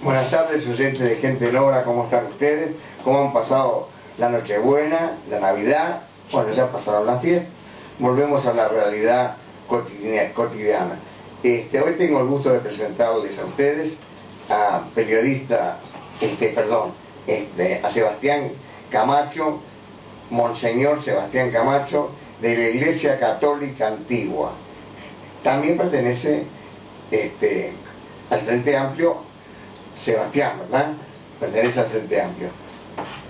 Buenas tardes, oyentes de Gente en Obra, ¿cómo están ustedes? ¿Cómo han pasado la Nochebuena, la Navidad? Bueno, ya pasaron las fiestas. Volvemos a la realidad cotidiana. Hoy tengo el gusto de presentarles a ustedes a periodista, a Sebastián Camacho, Monseñor Sebastián Camacho, de la Iglesia Católica Antigua. También pertenece al Frente Amplio. Sebastián, ¿verdad? Pertenece al Frente Amplio.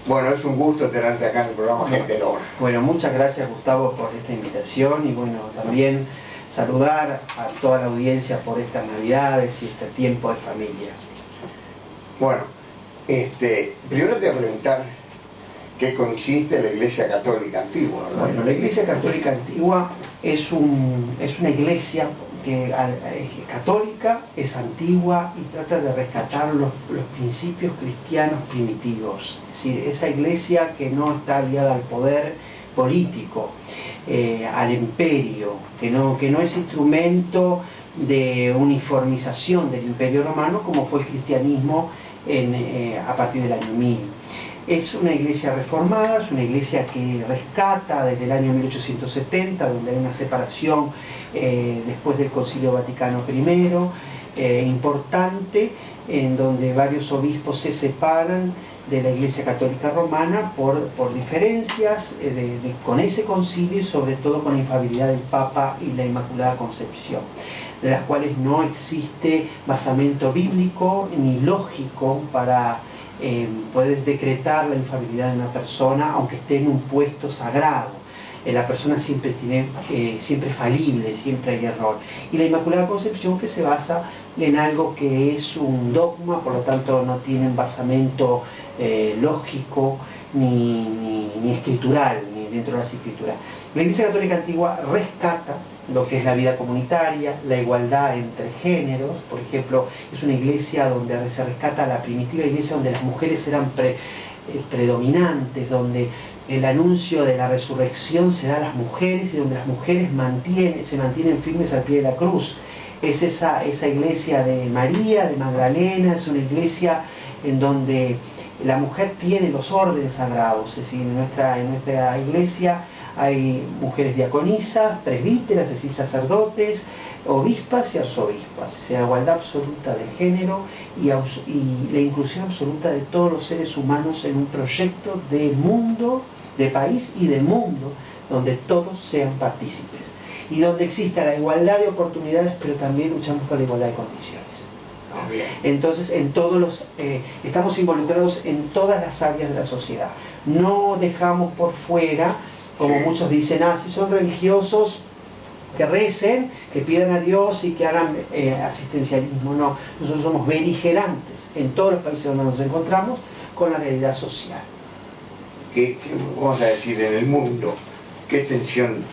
Bueno, es un gusto tenerte acá en el programa Gente en Obra. Bueno, muchas gracias, Gustavo, por esta invitación, y bueno, también saludar a toda la audiencia por estas Navidades y este tiempo de familia. Bueno, primero te voy a preguntar qué consiste la Iglesia Católica Antigua, ¿verdad? Bueno, la Iglesia Católica Antigua es una iglesia que es católica, es antigua y trata de rescatar los principios cristianos primitivos. Es decir, esa iglesia que no está aliada al poder político, al imperio, que no es instrumento de uniformización del Imperio Romano como fue el cristianismo a partir del año 1000. Es una iglesia reformada, es una iglesia que rescata desde el año 1870, donde hay una separación después del Concilio Vaticano I, importante, en donde varios obispos se separan de la Iglesia Católica Romana por diferencias con ese concilio y sobre todo con la infalibilidad del Papa y la Inmaculada Concepción, de las cuales no existe basamento bíblico ni lógico para puedes decretar la infalibilidad de una persona aunque esté en un puesto sagrado. La persona siempre es falible, siempre hay error. Y la Inmaculada Concepción, que se basa en algo que es un dogma, por lo tanto no tiene un basamento lógico ni escritural, ni dentro de las escrituras. La Iglesia Católica Antigua rescata lo que es la vida comunitaria, la igualdad entre géneros. Por ejemplo, es una iglesia donde se rescata la primitiva iglesia donde las mujeres eran predominantes, donde el anuncio de la resurrección se da a las mujeres y donde las mujeres se mantienen firmes al pie de la cruz. Es esa iglesia de María, de Magdalena, es una iglesia en donde la mujer tiene los órdenes sagrados. Es decir, en nuestra iglesia hay mujeres diaconisas, presbíteras, es decir, sacerdotes, obispas y arzobispas. O sea, igualdad absoluta de género y la inclusión absoluta de todos los seres humanos en un proyecto de mundo, de país y de mundo, donde todos sean partícipes y donde exista la igualdad de oportunidades, pero también luchamos por la igualdad de condiciones. Entonces, estamos involucrados en todas las áreas de la sociedad. No dejamos por fuera, como muchos dicen, si son religiosos, que recen, que pidan a Dios y que hagan asistencialismo. No, nosotros somos beligerantes en todos los países donde nos encontramos con la realidad social. ¿Qué vamos a decir en el mundo? ¿Qué tensión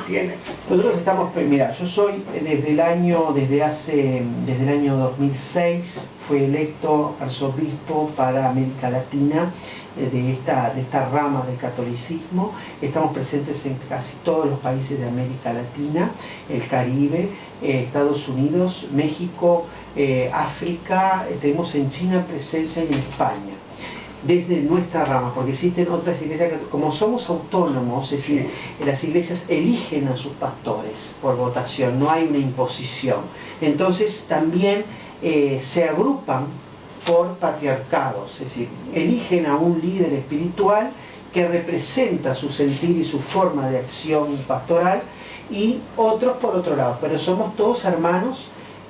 tiene? Nosotros estamos, mira, yo soy desde el año 2006 fui electo arzobispo para América Latina de esta rama del catolicismo. Estamos presentes en casi todos los países de América Latina, el Caribe, Estados Unidos, México, África, tenemos en China presencia y en España. Desde nuestra rama, porque existen otras iglesias que, como somos autónomos, es decir, las iglesias eligen a sus pastores por votación, no hay una imposición. Entonces también se agrupan por patriarcados, es decir, eligen a un líder espiritual que representa su sentir y su forma de acción pastoral, y otros por otro lado, pero somos todos hermanos,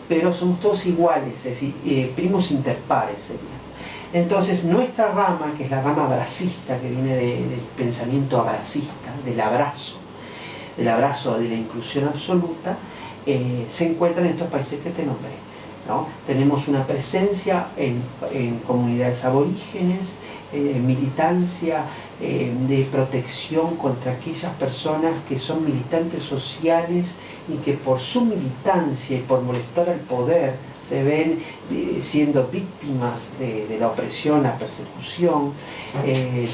pero somos todos iguales, es decir, primos inter pares serían. Entonces nuestra rama, que es la rama abracista, que viene del pensamiento abracista, del abrazo de la inclusión absoluta, se encuentra en estos países que te nombré, ¿no? Tenemos una presencia en comunidades aborígenes, militancia de protección contra aquellas personas que son militantes sociales y que por su militancia y por molestar al poder se ven siendo víctimas de la opresión, la persecución.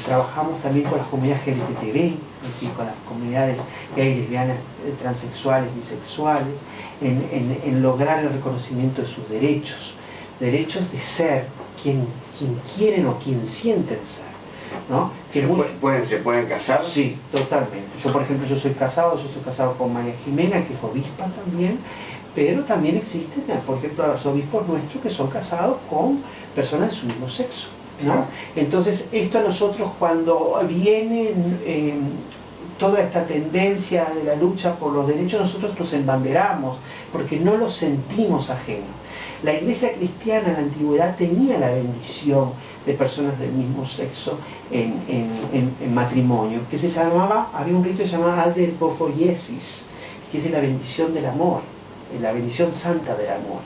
Trabajamos también con las comunidades LGTB, es decir, con las comunidades gay, lesbianas, transexuales, bisexuales, en lograr el reconocimiento de sus derechos. derechos de ser quien quieren o quien sienten ser, ¿no? ¿Se pueden casar? Sí, totalmente. Yo, por ejemplo, yo estoy casado con María Jimena, que es obispa también, pero también existen, por ejemplo, los obispos nuestros que son casados con personas de su mismo sexo, ¿no? Entonces, esto a nosotros, cuando viene toda esta tendencia de la lucha por los derechos, nosotros nos embanderamos, porque no los sentimos ajenos. La iglesia cristiana en la antigüedad tenía la bendición de personas del mismo sexo en matrimonio, que se llamaba, había un rito que se llamaba alderpofoiesis, que es la bendición del amor, la bendición santa del amor,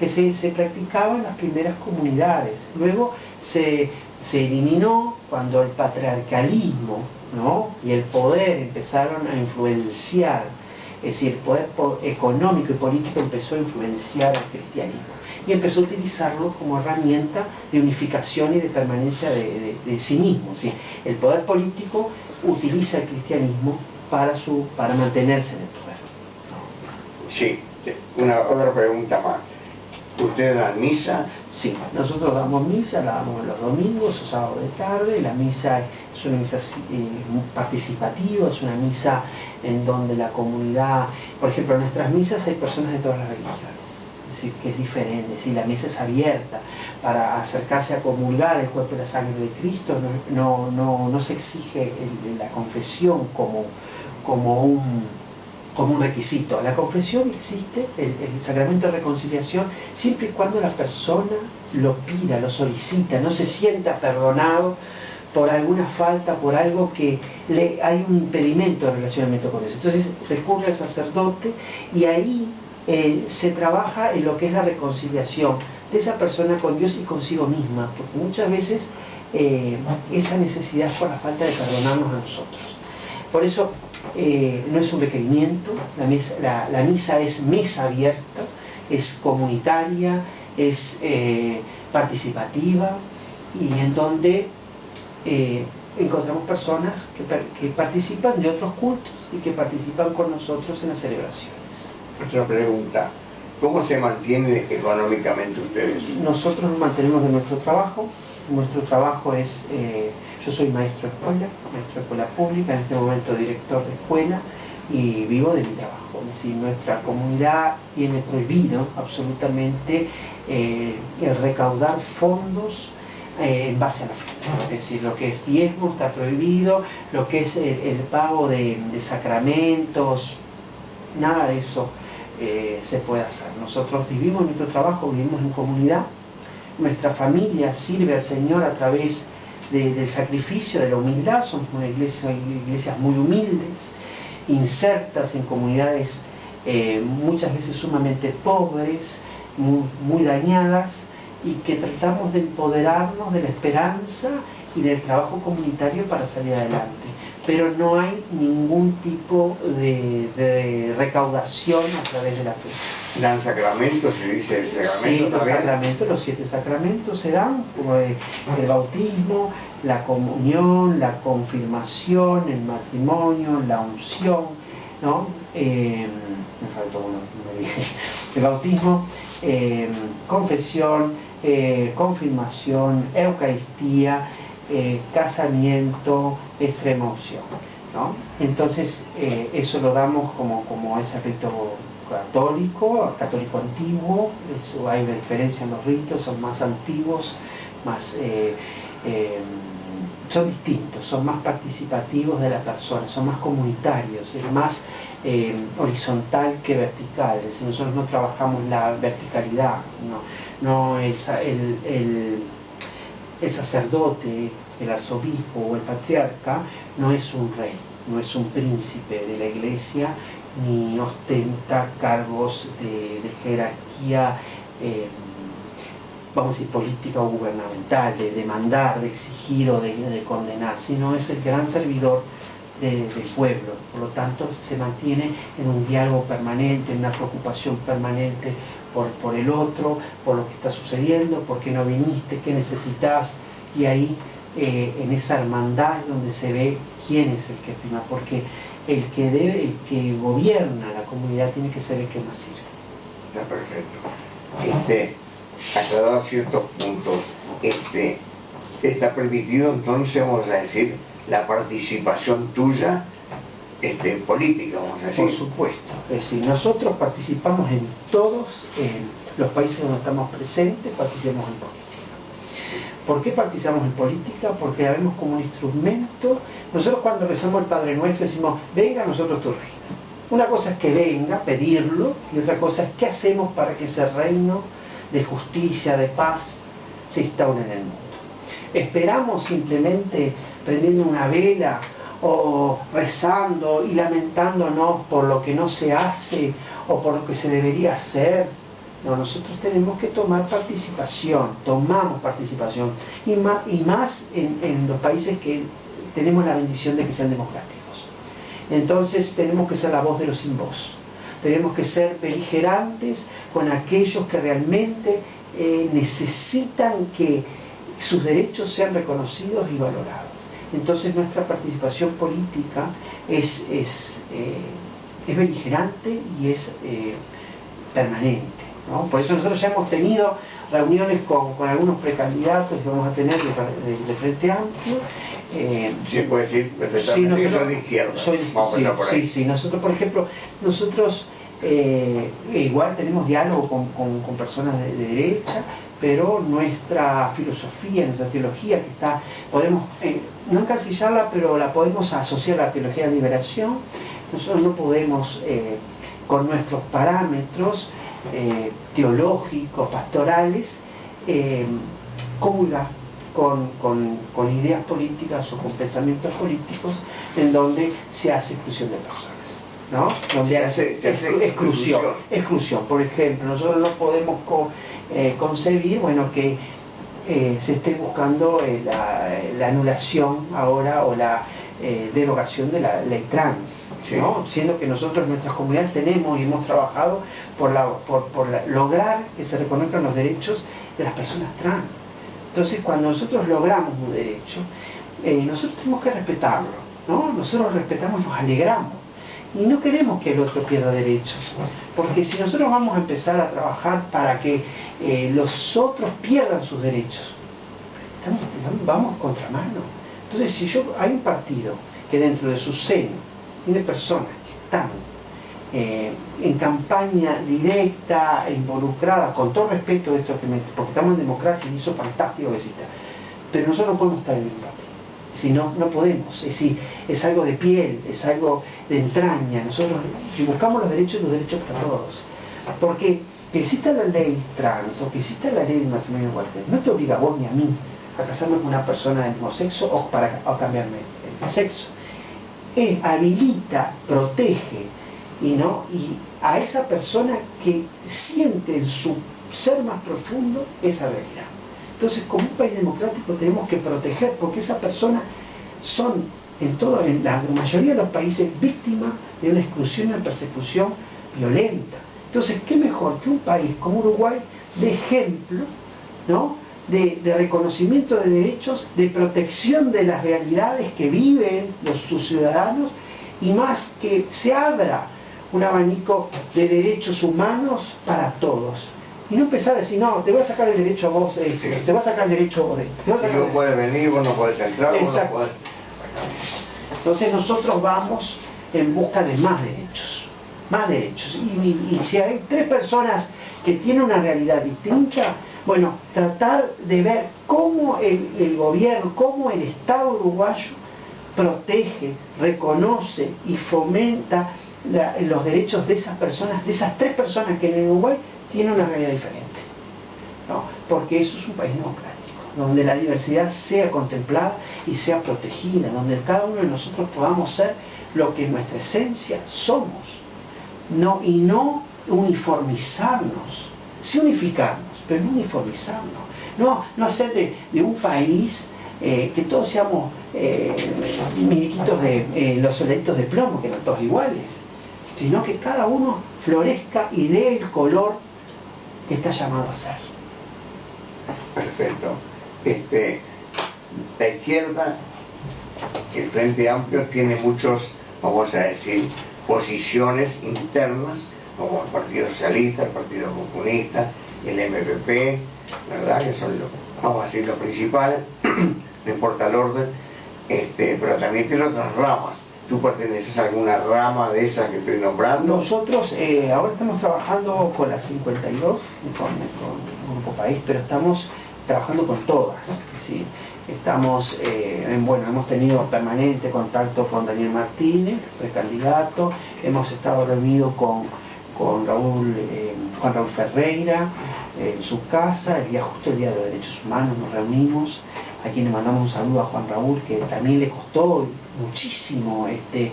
que se practicaba en las primeras comunidades. Luego se eliminó cuando el patriarcalismo, ¿no?, y el poder empezaron a influenciar, es decir, el poder económico y político empezó a influenciar al cristianismo y empezó a utilizarlo como herramienta de unificación y de permanencia de sí mismo, ¿sí? El poder político utiliza el cristianismo para mantenerse en el poder. Sí, otra pregunta más. ¿Ustedes dan misa? Sí, nosotros damos misa, la damos los domingos o sábados de tarde. La misa es una misa participativa, es una misa en donde la comunidad, por ejemplo, en nuestras misas hay personas de todas las religiones, es decir, que es diferente, es decir, la misa es abierta para acercarse a comulgar el cuerpo y la sangre de Cristo. No se exige la confesión como un requisito. La confesión existe, el sacramento de reconciliación, siempre y cuando la persona lo pida, lo solicita, no se sienta perdonado por alguna falta, por algo que hay un impedimento de relacionamiento con eso. Entonces recurre al sacerdote y ahí se trabaja en lo que es la reconciliación de esa persona con Dios y consigo misma, porque muchas veces esa necesidad es por la falta de perdonarnos a nosotros. Por eso no es un requerimiento, la misa es mesa abierta, es comunitaria, es participativa, y en donde encontramos personas que participan de otros cultos y que participan con nosotros en las celebraciones. Otra pregunta: ¿cómo se mantienen económicamente ustedes? Nosotros nos mantenemos de nuestro trabajo. Nuestro trabajo es, yo soy maestro de escuela pública, en este momento director de escuela, y vivo de mi trabajo. Es decir, nuestra comunidad tiene prohibido absolutamente el recaudar fondos en base a la fe. Es decir, lo que es diezmo está prohibido, lo que es el pago de sacramentos, nada de eso se puede hacer. Nosotros vivimos nuestro trabajo, vivimos en comunidad. Nuestra familia sirve al Señor a través del sacrificio, de la humildad. Somos iglesias muy humildes, insertas en comunidades muchas veces sumamente pobres, muy dañadas, y que tratamos de empoderarnos de la esperanza y del trabajo comunitario para salir adelante. Pero no hay ningún tipo de recaudación a través de la fe. ¿Dan sacramentos? ¿Se dice el sacramento? Sí, los sacramentos, los 7 sacramentos se dan, como el bautismo, la comunión, la confirmación, el matrimonio, la unción, ¿no? Me faltó uno, me dije. El bautismo, confesión, confirmación, Eucaristía, casamiento, extrema unción, ¿no? Entonces eso lo damos como ese rito católico antiguo. Eso, hay una diferencia en los ritos, son más antiguos, son distintos, son más participativos de la persona, son más comunitarios, es más horizontal que vertical. Es decir, nosotros no trabajamos la verticalidad, no el sacerdote, el arzobispo o el patriarca no es un rey, no es un príncipe de la iglesia, ni ostenta cargos de jerarquía, vamos a decir, política o gubernamental, de mandar, de exigir o de condenar, sino es el gran servidor del pueblo. Por lo tanto, se mantiene en un diálogo permanente, en una preocupación permanente por el otro, por lo que está sucediendo, por qué no viniste, qué necesitas, y ahí en esa hermandad es donde se ve quién es el que prima, porque el que gobierna la comunidad tiene que ser el que más sirve. Está perfecto. aclarado ciertos puntos, está permitido entonces, vamos a decir, la participación tuya política, vamos a decir. Por supuesto, es decir, nosotros participamos en todos los países donde estamos presentes, participamos en política. ¿Por qué participamos en política? Porque la vemos como un instrumento. Nosotros cuando rezamos el Padre Nuestro decimos, venga a nosotros tu reino. Una cosa es que venga, pedirlo, y otra cosa es qué hacemos para que ese reino de justicia, de paz, se instaure en el mundo. Esperamos simplemente prendiendo una vela o rezando y lamentándonos por lo que no se hace o por lo que se debería hacer. No, nosotros tenemos que tomar participación, tomamos participación, y más en los países que tenemos la bendición de que sean democráticos. Entonces tenemos que ser la voz de los sin voz, tenemos que ser beligerantes con aquellos que realmente necesitan que sus derechos sean reconocidos y valorados. Entonces nuestra participación política es beligerante y es permanente, ¿no? Por eso nosotros ya hemos tenido reuniones con algunos precandidatos que vamos a tener de Frente Amplio. Sí, puede decir perfectamente sí, nosotros, que soy de izquierda. Vamos a empezar por ahí. Sí, nosotros, por ejemplo, igual tenemos diálogo con personas de derecha, pero nuestra filosofía, nuestra teología, que está, podemos no encasillarla, pero la podemos asociar a la teología de liberación. Nosotros no podemos, con nuestros parámetros teológicos, pastorales, comulgar con ideas políticas o con pensamientos políticos en donde se hace exclusión de personas, ¿no? Donde se hace exclusión. Por ejemplo, nosotros no podemos concebir, bueno, que se esté buscando la anulación ahora o la derogación de la ley trans, ¿no? Siendo que nosotros en nuestras comunidades tenemos y hemos trabajado por lograr que se reconozcan los derechos de las personas trans. Entonces, cuando nosotros logramos un derecho, nosotros tenemos que respetarlo, ¿no? Nosotros respetamos, nos alegramos y no queremos que el otro pierda derechos, porque si nosotros vamos a empezar a trabajar para que los otros pierdan sus derechos, vamos contramano. Entonces, si hay un partido que dentro de su seno tiene personas que están en campaña directa e involucrada, con todo respeto de esto porque estamos en democracia y eso es fantástico que exista, pero nosotros no podemos estar en el partido, si no podemos, es decir, es algo de piel, es algo de entraña. Nosotros, si buscamos los derechos para todos, porque que exista la ley trans o que exista la ley del matrimonio igualitario no te obliga a vos ni a mí a casarme con una persona del mismo sexo o cambiarme el sexo. Habilita, protege y a esa persona que siente en su ser más profundo esa realidad. Entonces, como un país democrático tenemos que proteger, porque esas personas son en la mayoría de los países víctimas de una exclusión y una persecución violenta. Entonces, ¿qué mejor que un país como Uruguay de ejemplo, ¿no?, de reconocimiento de derechos, de protección de las realidades que viven sus ciudadanos, y más que se abra un abanico de derechos humanos para todos, y no empezar a decir, no, te voy a sacar el derecho a vos, te voy a sacar el derecho de si vos puedes venir, vos no podés entrar, vos no podés. Entonces nosotros vamos en busca de más derechos, y si hay tres personas que tienen una realidad distinta, bueno, tratar de ver cómo el gobierno, cómo el Estado uruguayo protege, reconoce y fomenta los derechos de esas personas, de esas tres personas que en el Uruguay tienen una realidad diferente, ¿no? Porque eso es un país democrático, donde la diversidad sea contemplada y sea protegida, donde cada uno de nosotros podamos ser lo que en nuestra esencia somos, y no uniformizarnos, sí unificarnos, pero no uniformizarnos, no hacer de un país que todos seamos miniquitos de los soldaditos de plomo, que no todos iguales, sino que cada uno florezca y dé el color que está llamado a ser. Perfecto. La izquierda, el Frente Amplio, tiene muchos, vamos a decir, posiciones internas, como el Partido Socialista, el Partido Comunista, el MPP, ¿verdad? Que son los, vamos a decir, los principales, no importa el orden, pero también tiene otras ramas. ¿Tú perteneces a alguna rama de esas que estoy nombrando? Nosotros ahora estamos trabajando con la 52, con Grupo País, pero estamos trabajando con todas. ¿Sí? Estamos, hemos tenido permanente contacto con Daniel Martínez, precandidato, hemos estado reunidos con Juan Raúl Ferreira en su casa, justo el día de los derechos humanos nos reunimos, a quien le mandamos un saludo a Juan Raúl, que también le costó muchísimo este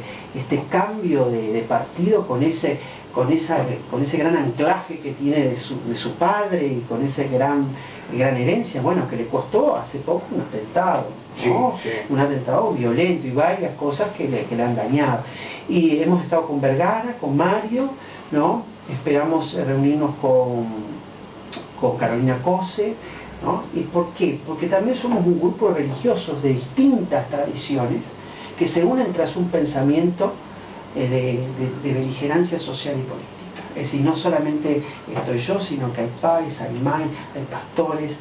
cambio de partido con ese gran anclaje que tiene de su padre y con esa gran herencia, bueno, que le costó hace poco un atentado, ¿no? Sí, sí. Un atentado violento y varias cosas que le han dañado. Y hemos estado con Vergara, con Mario, ¿no? Esperamos reunirnos con Carolina Cose, ¿no? ¿Y por qué? Porque también somos un grupo de religiosos de distintas tradiciones que se unen tras un pensamiento de beligerancia social y política. Es decir, no solamente estoy yo, sino que hay padres, hay madres, hay pastores,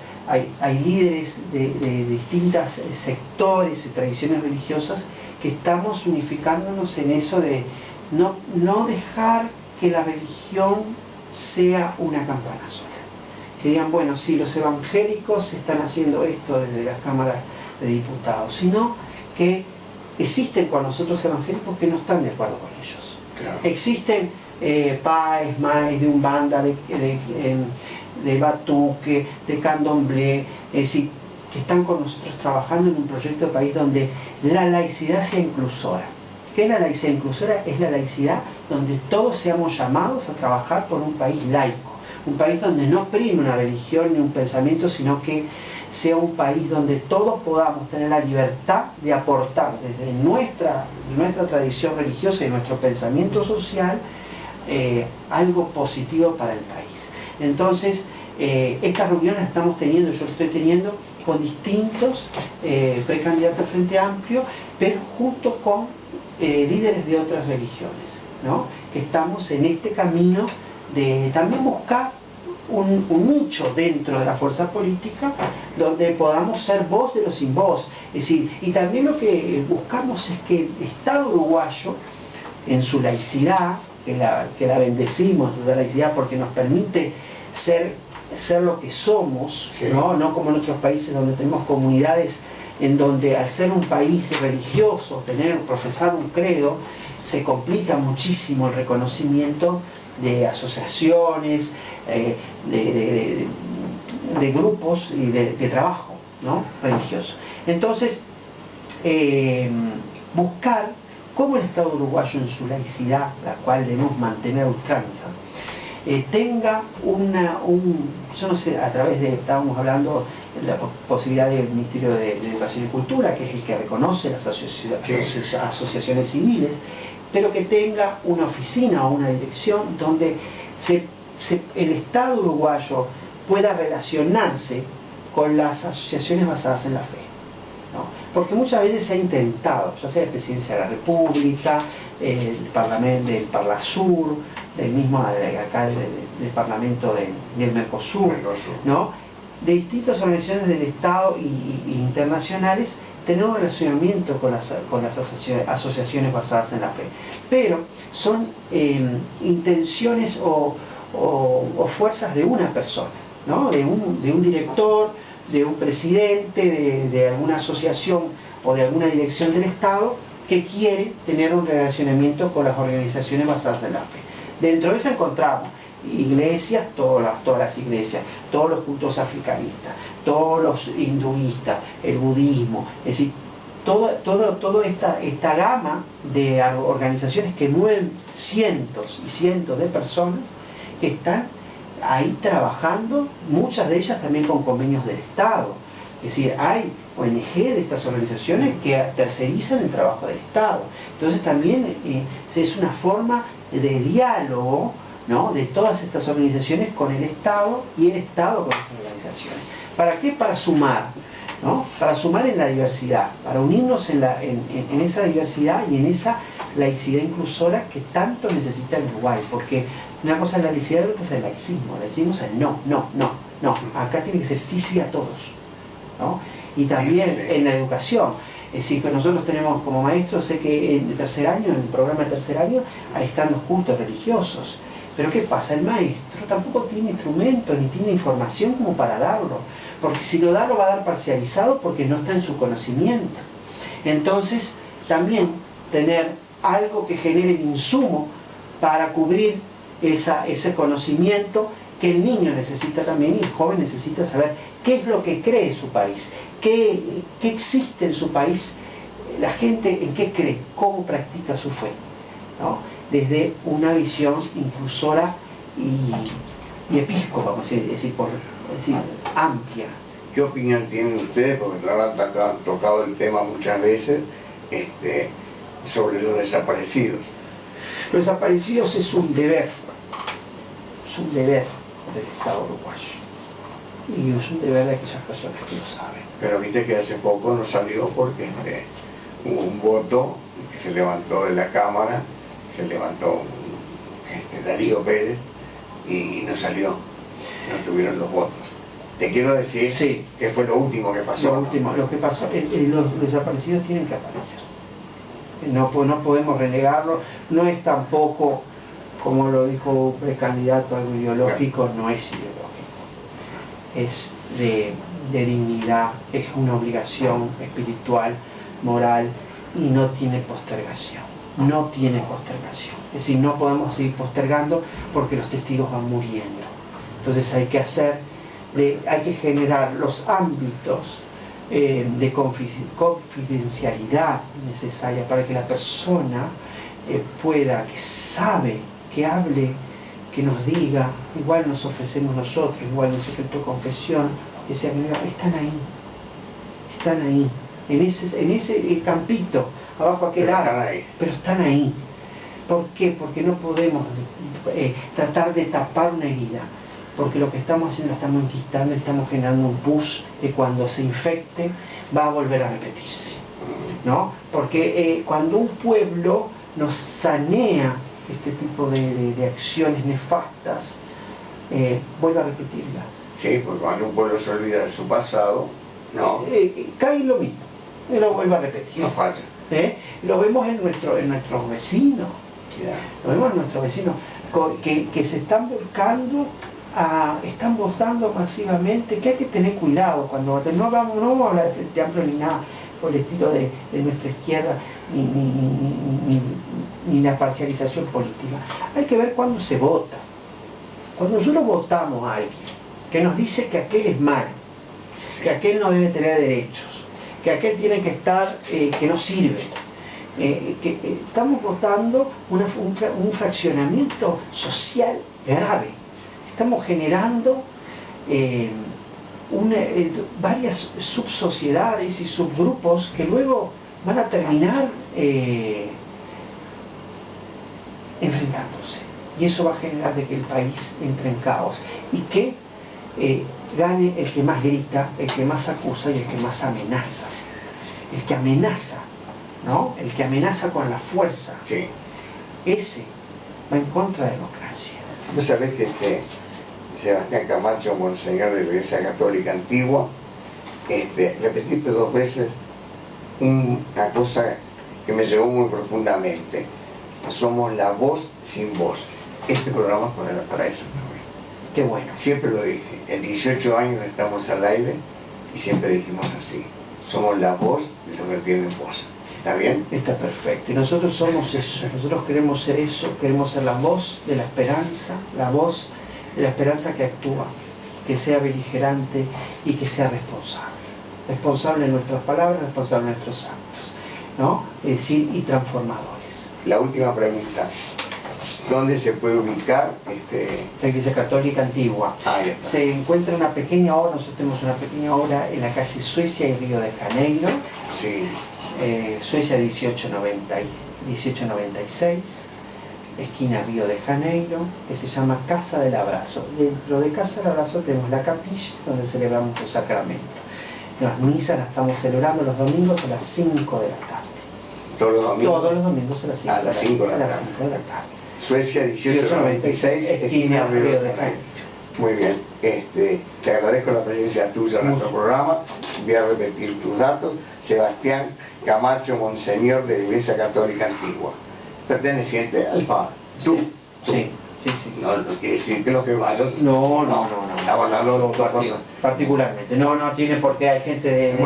hay líderes de distintos sectores y tradiciones religiosas que estamos unificándonos en eso de no dejar que la religión sea una campana sola. Que digan, bueno, sí, los evangélicos están haciendo esto desde las cámaras de diputados, sino que existen con nosotros evangélicos que no están de acuerdo con ellos. Claro. Existen padres, madres de Umbanda, de Batuque, de Candomblé, es decir, que están con nosotros trabajando en un proyecto de país donde la laicidad sea inclusora. ¿Qué es la laicidad inclusora? Es la laicidad donde todos seamos llamados a trabajar por un país laico, un país donde no prime una religión ni un pensamiento, sino que sea un país donde todos podamos tener la libertad de aportar desde nuestra tradición religiosa y nuestro pensamiento social algo positivo para el país. Entonces, estas reuniones las estamos teniendo, yo las estoy teniendo con distintos precandidatos al Frente Amplio, pero junto con líderes de otras religiones, ¿no? Que estamos en este camino de también buscar un nicho dentro de la fuerza política donde podamos ser voz de los sin voz. Es decir, y también lo que buscamos es que el Estado uruguayo, en su laicidad, que la bendecimos, esa laicidad, porque nos permite ser lo que somos, sí. No como en otros países donde tenemos comunidades en donde al ser un país religioso, profesar un credo, se complica muchísimo el reconocimiento de asociaciones, de grupos y de trabajo, ¿no? Religioso. Entonces, buscar cómo el Estado uruguayo en su laicidad, la cual debemos mantener a ultranza, tenga yo no sé, a través estábamos hablando de la posibilidad del Ministerio de Educación y Cultura, que es el que reconoce las asociaciones civiles, pero que tenga una oficina o una dirección donde el Estado uruguayo pueda relacionarse con las asociaciones basadas en la fe, ¿no? Porque muchas veces se ha intentado, ya sea la Presidencia de la República, el Parlamento del Parlasur, del mismo acá del Parlamento del Mercosur, ¿no? De distintas organizaciones del Estado y internacionales, tener un relacionamiento con las asociaciones basadas en la fe. Pero son intenciones o fuerzas de una persona, ¿no? de un director, de un presidente, de alguna asociación o de alguna dirección del Estado que quiere tener un relacionamiento con las organizaciones basadas en la fe. Dentro de eso encontramos iglesias, todas las iglesias, todos los cultos africanistas, todos los hinduistas, el budismo, es decir, toda esta gama de organizaciones que mueven cientos y cientos de personas que están ahí trabajando, muchas de ellas también con convenios del Estado. Es decir, hay ONG de estas organizaciones que tercerizan el trabajo del Estado. Entonces también es una forma de diálogo, ¿no? De todas estas organizaciones con el Estado y el Estado con estas organizaciones. ¿Para qué? Para sumar, ¿no? Para sumar en la diversidad, para unirnos en esa diversidad y en esa laicidad inclusora que tanto necesita el Uruguay, porque una cosa es la laicidad y otra es el laicismo. El laicismo es el no, acá tiene que ser sí, sí a todos, ¿no? Y también en la educación, es decir, que nosotros tenemos como maestros, sé que en tercer año, en el programa de tercer año, ahí están los cultos religiosos. Pero ¿qué pasa? El maestro tampoco tiene instrumentos ni tiene información como para darlo, porque si lo da, lo va a dar parcializado porque no está en su conocimiento. Entonces, también tener algo que genere el insumo para cubrir ese conocimiento que el niño necesita también, y el joven necesita saber qué es lo que cree su país, qué existe en su país, la gente en qué cree, cómo practica su fe, ¿no? Desde una visión inclusora y episcopa, vamos a decir, amplia. ¿Qué opinión tienen ustedes? Porque han tocado el tema muchas veces, sobre los desaparecidos. Los desaparecidos es un deber del Estado uruguayo, y es un deber de aquellas personas que lo saben. Pero viste que hace poco no salió porque hubo un voto que se levantó de la Cámara, se levantó Darío Pérez y no salió, no tuvieron los votos. Te quiero decir sí, que fue lo último que pasó. Lo que pasó, los desaparecidos tienen que aparecer. No podemos renegarlo, no es tampoco, como lo dijo un precandidato, algo ideológico, no es ideológico. Es de dignidad, es una obligación espiritual, moral, y no tiene postergación. No tiene postergación. Es decir, no podemos seguir postergando porque los testigos van muriendo. Entonces hay que generar los ámbitos de confidencialidad necesaria para que la persona pueda, que sabe, que hable, que nos diga, igual nos ofrecemos nosotros, igual en el secreto de confesión, que se están ahí, en ese campito, abajo aquel árbol, pero están ahí. ¿Por qué? Porque no podemos tratar de tapar una herida, porque lo que estamos haciendo, estamos enquistando, estamos generando un pus que cuando se infecte va a volver a repetirse, ¿no? Porque cuando un pueblo nos sanea este tipo de acciones nefastas, vuelve a repetirlas. Sí, porque cuando un pueblo se olvida de su pasado, no. Cae lo mismo, y lo vuelve a repetir. No falla. Lo vemos en nuestros vecinos. Yeah. Lo vemos en nuestros vecinos que se están volcando, están votando masivamente, que hay que tener cuidado cuando voten. No vamos a hablar de Frente Amplio ni nada por el estilo de nuestra izquierda, ni la parcialización política. Hay que ver cuándo se vota. Cuando nosotros votamos a alguien que nos dice que aquel es malo, que aquel no debe tener derechos, que aquel tiene que estar, que no sirve, que estamos votando un fraccionamiento social grave. Estamos generando varias subsociedades y subgrupos que luego van a terminar enfrentándose, y eso va a generar de que el país entre en caos y que gane el que más grita, el que más acusa y el que más amenaza. El que amenaza, ¿no? El que amenaza con la fuerza. Sí. Ese va en contra de la democracia. Vos sabés que Sebastián Camacho, monseñor de la Iglesia Católica Antigua, repetiste 2 veces una cosa que me llegó muy profundamente. Somos la voz sin voz. Este programa es para eso también. Qué bueno. Siempre lo dije. En 18 años estamos al aire y siempre dijimos así. Somos la voz de los que tienen voz. ¿Está bien? Está perfecto. Y nosotros somos eso. Nosotros queremos ser eso. Queremos ser la voz de la esperanza. La voz de la esperanza que actúa. Que sea beligerante y que sea responsable. Responsable en nuestras palabras, responsable en nuestros actos, ¿no? Es decir, y transformadores. La última pregunta. ¿Dónde se puede ubicar la Iglesia Católica Antigua? Ahí está. Se encuentra una pequeña obra, nosotros tenemos una pequeña obra en la calle Suecia y Río de Janeiro. Sí. Suecia 1896, esquina Río de Janeiro, que se llama Casa del Abrazo. Dentro de Casa del Abrazo tenemos la capilla donde celebramos los sacramentos. Las misas las estamos celebrando los domingos a las 5 de la tarde. Todos los domingos. Todos los domingos a las 5 A las 5 de la tarde. Suecia 1896, esquina Río de Janeiro. Muy bien, te agradezco la presencia tuya en nuestro programa. Voy a repetir tus datos. Sebastián Camacho, Monseñor de la Iglesia Católica Antigua, perteneciente al FAR. ¿Tú? Sí. No quiere decir que los que vayan. No. Estamos hablando de otra cosa. Particularmente. No tiene por qué. Hay gente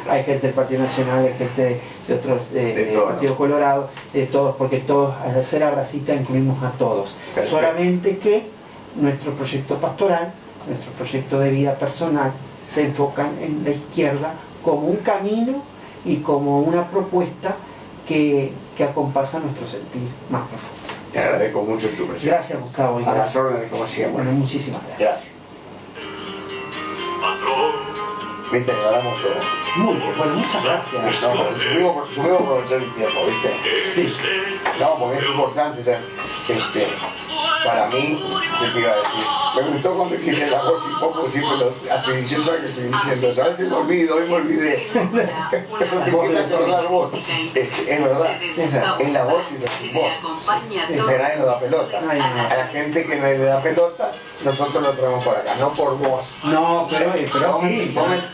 hay gente del Partido Nacional, hay gente de otros del Partido Colorado, de todos, porque todos, al hacer Abracita, incluimos a todos. Perfecto. Solamente que nuestro proyecto pastoral, nuestro proyecto de vida personal, se enfocan en la izquierda como un camino y como una propuesta que acompasa nuestro sentir más profundo. Te agradezco mucho tu presencia. Gracias, Gustavo. A las órdenes, como siempre. Bueno, muchísimas gracias. Viste, hablamos todo. Muy bien, bueno, muchas gracias. Subimos aprovechar el tiempo, ¿viste? Sí. No, porque es importante, para mí, ¿qué te iba a decir? Me gustó cuando dijiste la voz y poco, siempre hace 18 años que estoy diciendo, a veces me olvido, hoy me olvidé. Pero te quieres acordar vos. Es verdad, es la voz y la voz. Que nadie nos da pelota. A la gente que nadie le da pelota, nosotros lo traemos por acá, no por vos. No, pero sí.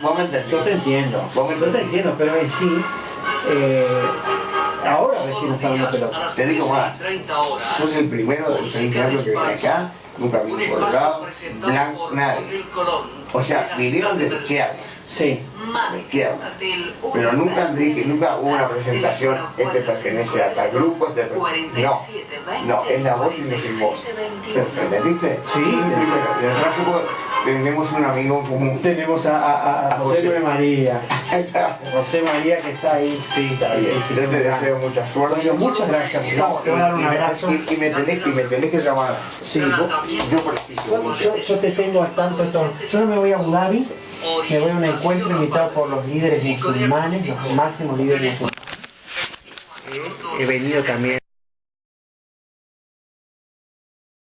Vos me entendés. Yo te entiendo. Yo te entiendo, pero en sí, ahora recién está dando pelota. Te digo más, sos el primero del 30 años que viene acá, nunca vino por el lado, blanco, nadie. O sea, vinieron de la izquierda. Sí. De izquierda. Pero nunca hubo una presentación, pertenece a tal grupo, no, es la voz y no es el voz. ¿Entendiste? Sí. Y detrás tenemos un amigo en común. Tenemos a José María. José María que está ahí, sí. Está bien. Yo te deseo mucha suerte. Bueno, muchas gracias, Gustavo. Te voy a dar un abrazo. Y me tenés que llamar. Sí, yo preciso. Yo te tengo al tanto de todo. Yo no me voy a Abu Dhabi, me voy a un encuentro invitado por los líderes musulmanes, los máximos líderes musulmanes. He venido también.